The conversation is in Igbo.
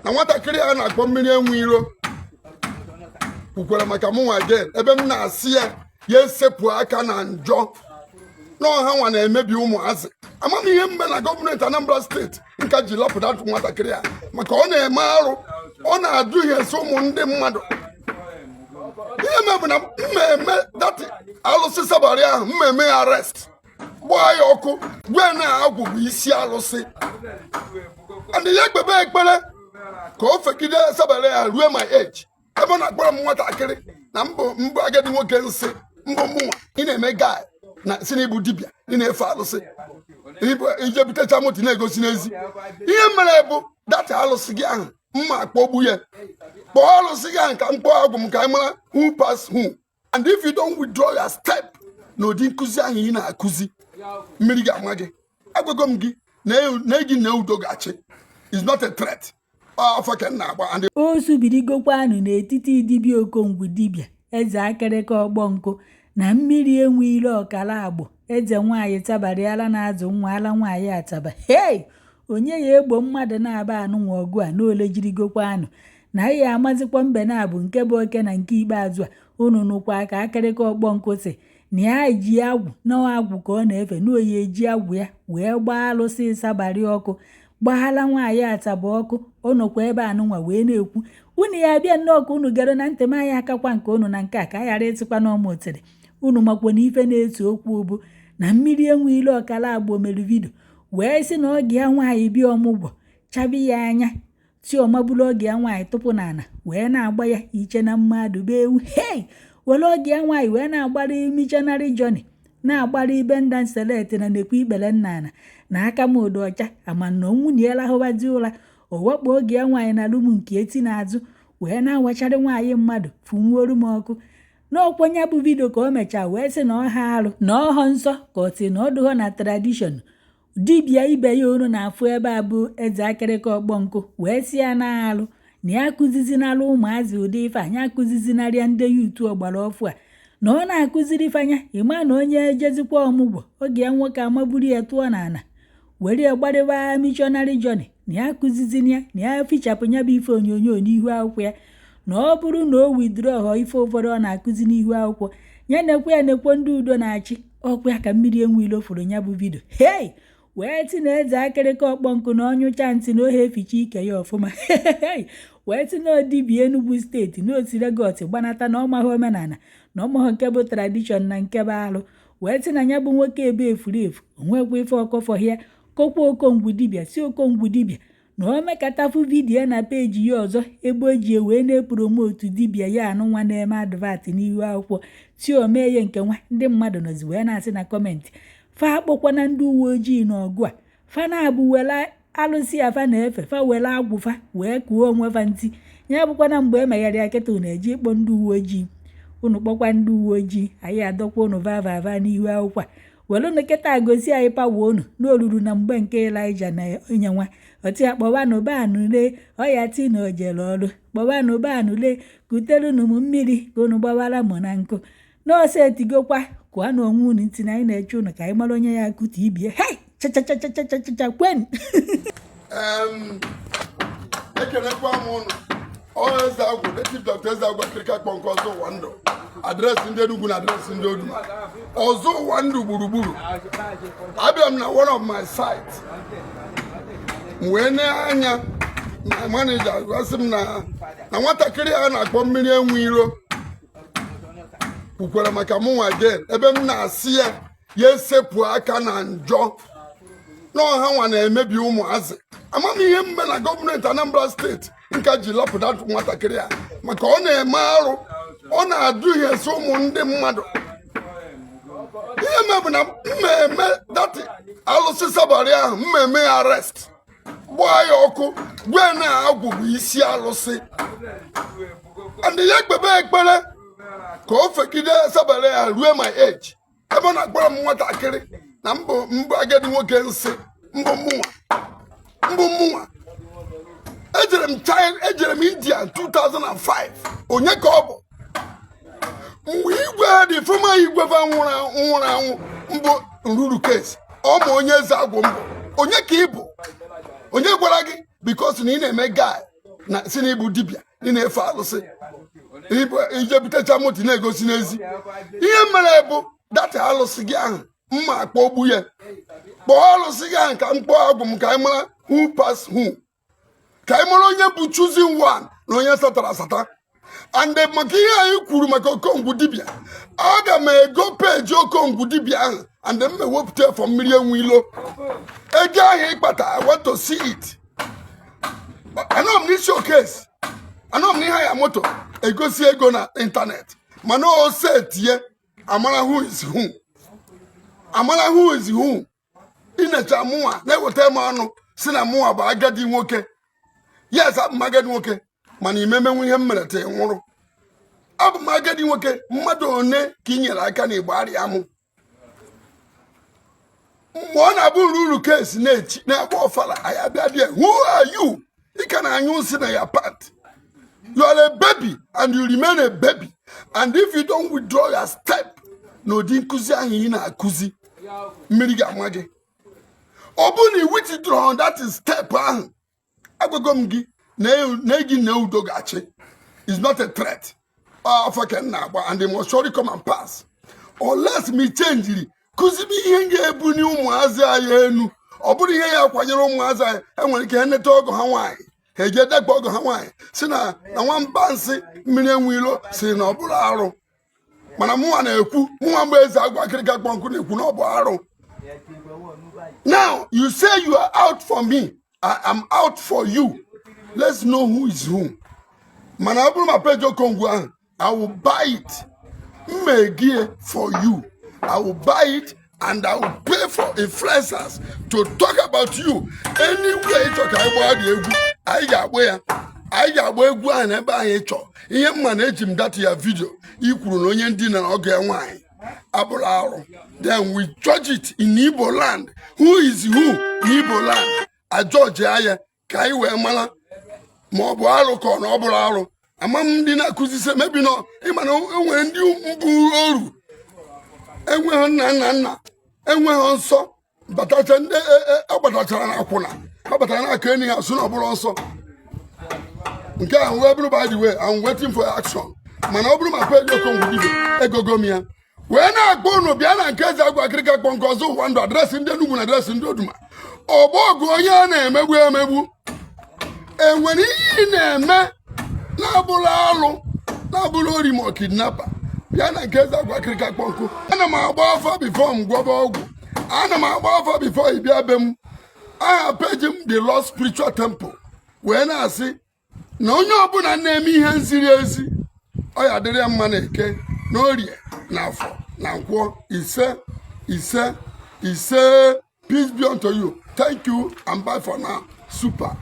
na nwatakịrị a na-akpọ Mmirienweilo kwukwara maka mụnwa again ebe m na-asị ya esepụ aka na njọ n'ọha nwa na-emebi ụmụazị. Amaghị ihe mbe na gọọmenti Anambra steeti nka ji lapụta nwatakịrị a maka ọ na-eme arụ, ọ na-adụhie so ụmụ ndị mmadụ. Ihe mebụ na mmemme dati alụsị Sabari ahụ, mmemme ya arrest, gbaa ya ọkụ, gwe na-agwụ bụ isi alụsị. Andị ya ekpebe ekpere ka o fegide Sabari ya ruo my age. Ebe ọ na-akpọrọ m nwatakịrị na mbụ agadi nwoke nsị mbụ mụnwa ị na-eme gaa na si na ịbụ dibịa ị na-efe alụsị ije butecha moto na-egosi n'ezi. Ihe mere bụ data alụsị gị ahụ mma akpọgbu ya, kpọọ alụsị gị ahụ ka mkpọ agwụ m ka anyị mara who pass who, and if you don't withdraw your step n'ụdị nkụzi ahụ ị na-akụzi, mmiri ga-ama gị. Agwago m gị na gị na udo ga-achị, is not a threat. O subirigokwanụ n'etiti Diba Okongwu dibịa eze akịrịka ọgbọ nkụ na Mmirienweilo ọkala agbụ eze nwaanyị tabarịala na-azụ nwa ala nwaanyị ataba. Hey! Onye ya egbo mmadụ na-aba anụnwa ọgụ a n'ole jirigokwanụ na ihe amazikwa mbe na-abụ nke bụ oke na nke ikpeazụ a unu nụkwa ka akịrịka ọgbọ nkụ si na ya ji agwụ na agwụ ka ọ na-efe na oyi eji agwụ ya wee gbaa alụsị Sabari ọkụ gbaghala nwaanyị ataba ọkụ. Ọ nọkwa ebe anụnwa wee na-ekwu unu ya bịa nnọọ ka unu gero na ntem anyị akakwa nke unu na nke a ka ghara ịtịkwa n'ọmụtịrị unu makwa na ife na-etu okwu bụ na Mmirienweilo ọkala agbụ mere vidio wee sị na oge ya nwaanyị bịa ọmụgwọ chabi ya anya tiọmabụrụ oge ya nwaanyị tụpụ n'ala wee na-agba ya iche na mmadụ be ewu. Hey! Were oge ya nwaanyị wee na-agbara missionary journey na-agbara ibe nda nseleti na nekwa ikpere nnana na aka m odo ọcha ama na nwunye ya lahụbazi ụra. O wekpo oge ya nwaanyị na alụm nke eti n'azụ wee na-awacharị nwaanyị mmadụ funwuoru m ọkụ n'ọkwanye bụ vidio ka o mechaa wee sị na ọha arụ na ọhọ nsọ ka ọ sị na ọ dụghọ na tradishọn. Dibịa ibe ya onu na-afụ ebe a bụ eze akịrịka ọgbọ nkụ wee sị ya na alụ na ya akụzizinara ụmụazị ụdị ife anya akụzizinarịa ndị yutu ọgbara ọfụ a na ọ na-akụziri ifeanya ịma na onye ejezikwa ọmụgwọ oge ya nwoke amaburu ya tụọ n'ala were gbarịwa missionary journey na ya akụzizin ya na ya fichapụ nya bụ ife onyonyo n'ihu akwụkwọ ya na ọ bụrụ na o widrọ ife ụfọdụ ọ na-akụzi n'ihu akwụkwọ ya na-ekwe ya na-ekwe ndị udo na-achị ọkwa ya ka Mmirienweilo fụrụ nya bụ vidio. Hey! Wee ti na eze akịrịka ọkpọ nkụ na ọnyụcha ntị na ohe eficha ike ya ọfụma. Wee ti na Dibịa Enugu steeti na otu Legọs gbanata na ọmaghị omenala na ọmaghị nke bụ tradishọn na nke bụ alụ. Wee ti na ya bụ nwoke ebe efuru efu onwekwa ife ọkọfọ ya kokwa Okongwu dibịa si Okongwu dibịa na o mekatafụ vidiyo na peji ya ọzọ ebe o ji wee na-epromotu dibịa ya anụnwa na-eme advat n'ihu akwụkwọ si omee ya nke nwa. Ndị mmadụ nọzi wee na-asị na kọmentị fa akpọkwana ndị uwe ojii n'ọgụ a fa na-abụ wela alụsị afa na-efe fa wela agwụfa wee kuo onwe fa ntị. Ya bụkwana mgbe emegharị akịta unu eji ịkpọ ndị uwe ojii unu kpọkwa ndị uwe ojii anyị adọkwa unu vava n'ihu akwụkwọ a welu nkịta gosi anyị pawa unu n'olulu na mgbe nke Elija na onye nwa ọtị ya kpọbanụ banụ lee ọya ti na ojele ọrụ kpọbanụ banụ lee kuterunu m mmiri ka unu gbawara mụ na nkụ n'ọsọ etigokwa kwa na onwe unu ntị na anyị na-eche unu ka anyị mara onye ya akụta ibie. Hey! Chachachachachachacha kwen ekelekwa m unu eze agwụ Native Dr. eze agwụ akịrịka kpọ nke ọzọ ụwa ndụ adreesị ndị Enugu na adreesị ndị Oduma ọzọ ụwa ndụ gburugburu. Abịa m na one of my sites wee na-anya na manager gwasị m na nwatakịrị a na-akpọ Mmirienweilo kwukwara maka mụnwa again ebe m na-asị ya esepụ aka na njọ n'ọha nwa na-emebi ụmụazị. Amaghị ihe mbe na gọọmenti Anambra steeti nka ji lapụta nwatakịrị a maka ọ na-eme arụ, ọ na-adụhie so ụmụ ndị mmadụ. Ihe mebụ na mmemme dati alụsị Sabari ahụ, mmemme ya arrest, gbaa ya ọkụ, gwe na-agwụ bụ isi alụsị. Andị ya ekpebe ekpere ka o fegide Sabari ya ruo my age. Ebe ọ na-akpọrọ m nwatakịrị na mbụ agadi nwoke nsị mbụ mụnwa ejere m India 2005. Onye ka ọ bụ mgbe igwe dị fụma igwe fa nwụrụ anwụ mbụ nruru kesi ọma onye eze agwụ mbụ onye ka ị bụ onye gwara gị bikos na ị na-eme guy na si na ibu dibia ị na-efe alụsị ije butecha moto na-egosi n'ezi ihe mere bụ data alụsị gị ahụ mma akpọ ogbu ya kpọọ alụsị gị ahụ ka m kpọọ agwụ m ka anyị mara who pass who ka anyị mara onye bụ choosing one na onye satara asata and maka ihe anyị kwuru maka Okongwu dibia aga m ego peji Okongwu dibia ahụ and m ewepụta for Mmirienweilo ego ahụ ịkpata I want to see it. Anọ m n'isi okesi anọ m n'ihe ya moto egosi ego na ịntanet mana o setie amara who is who amara who is who inecha mụnwa na-eweta m ọnụ si na mụnwa bụ agadi nwoke yes abụ m agadi nwoke mana imemenwu ihe m mere te nwụrụ abụ m agadi nwoke mmadụ one ka ị nyere aka na igbo arịa mụ mgbe ọ na-abụ uru kesi na-agba ọfala anyị abịa bịa who are you? You can use in your part. You are a baby and you remain a baby. And if you don't withdraw your step, no dinkuzi ahi na akuzi. Miriga mwage. Obuni withdraw that is step ahi. Agogomgi negi neudogache. Is not a threat. And they must surely come and pass. Unless me change it. Kuzi bi henge ebuni umuazi ayenu. Obuni ihe ya kwanyere umuazi ayenu. Enwere ike henete ogo ha nwaanyị. Eje dekpo ogo ha nwaanyị. Si na nwamba nsị Mmirienweilo si na ọ bụrụ arụ. Mana mụnwa na-ekwu mụnwa mgbe eze agwa akịrịka kpọnkụ na-ekwu na ọ bụ arụ. Now you say you are out for me. I am out for you. Let's know who is who. Mana ọ bụrụ ma peji Okongwu ahụ, I will buy it. Mmegie for you. I will buy it and I will pay for influencers to talk about you. Anyway, talk about the I got where I got where go and buy a chop. You manage him that your video. You could know your dinner or get wine. Abularo. Then we judge it in Igbo land. Who is who? Igbo land. A judge aya. Kai we mala. Mobuaro kon obularo. Amam dina kuzise maybe no. Imano when you mbu enwe nna enwe nsọ batacha ndị agbatachara na akwụna abatara na aka enyi ha so na ọbụrụ nsọ nke ahụ wee bụrụ by the way I'm waiting for action mana ọ bụrụ ma peji Okongwu dibia egogo m ya wee na-akpọ unu bịa na nke eze agwa akịrịka kpọ nke ọzọ ụwa ndụ adresị ndị Enugu na adresị ndị Oduma ọgbọgụ onye a na-emegbu emegbu enwere ihe ị na-eme na-abụrụ alụ na-abụrụ ori ma kidnapper bịa na nke eze agwa akịrịka kpọ nkụ ana m agba afa before m gwọba ọgwụ ana m agba afa before ị bịa be m aha peji m the Lost Spiritual Temple wee na-asị na onye ọbụla na-eme ihe nziri ezi ọ ya dịrị ya mma na eke na orie na afọ na nkwọ ise peace be unto you. Thank you and bye for now. Super.